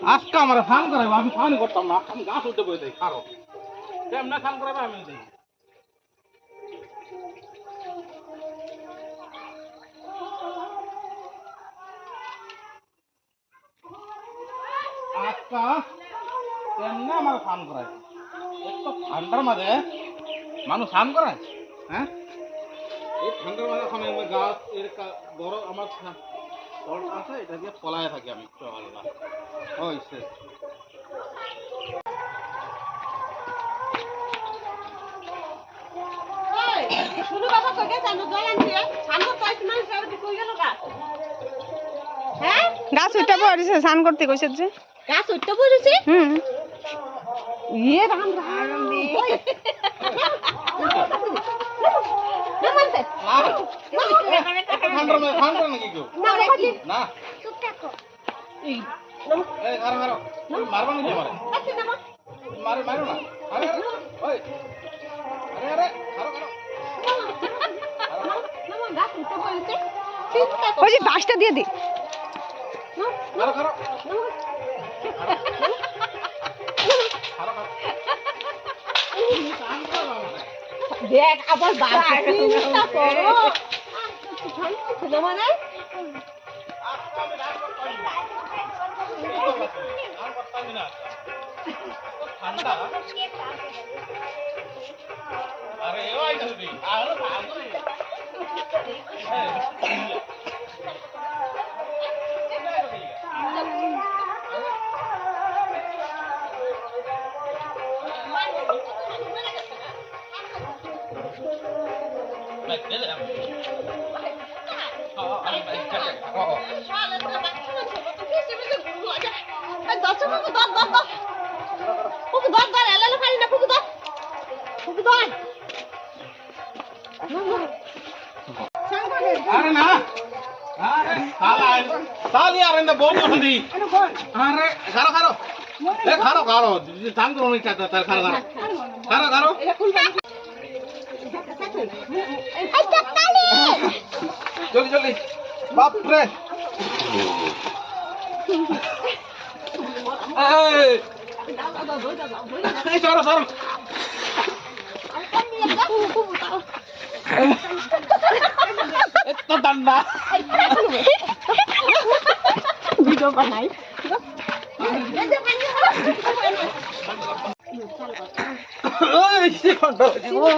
আজকে আমার স্নান করাবো, আমি স্নান করতাম না, আমি গাছ উঠে বই দেই খারো কেমন স্নান করাবে আমি দিই। আজকা কেমনে আমার স্নান করাবে, একটু ঠান্ডার মাঝে মানুষ স্নান করায়। হ্যাঁ, এই ঠান্ডার মাঝে এখন আমি গাছ এর বড় আমার ফলটা আছে, এটা দিয়ে পলায় থাকি আমি একটু আলাদা হয়েছে। শুনু বাবা কই গেছে আমি জল আনছি সামনে তো আইছি মানুষ আর কই গেল গা হ্যাঁ গাছ উঠতে পড়েছে স্নান করতে কইছে যে গাছ উঠতে পড়েছে ইয়ে রাম রাম দি ঠান্ডার মাঝে ঠান্ডা নাকি কেউ না চুপ থাকো এই আরে মারো মারবা নাকি আমারে মারে মারো না আরে ওই আরে আরে মারো মারো মামা গাছ উঠতে পড়েছে ওই যে বাঁশটা দিয়ে দি মারো মারো দেখ আবার বাবা চিন্তা করো ঠান্ডা ছিল মানে ঠান্ডা আরে ওই যাবি আরে ভাগরে আরে না আরে তালি আর ইন্দা বউ বসদি আরে খারো খারো এ খারো খারো থাম করো নি চাটা তার খারো খারো খারো খারো জলদি জলদি বাপ রে এই সরো সরো এত ঠান্ডা ভিডিও বানাই ওই সে ঠান্ডা ও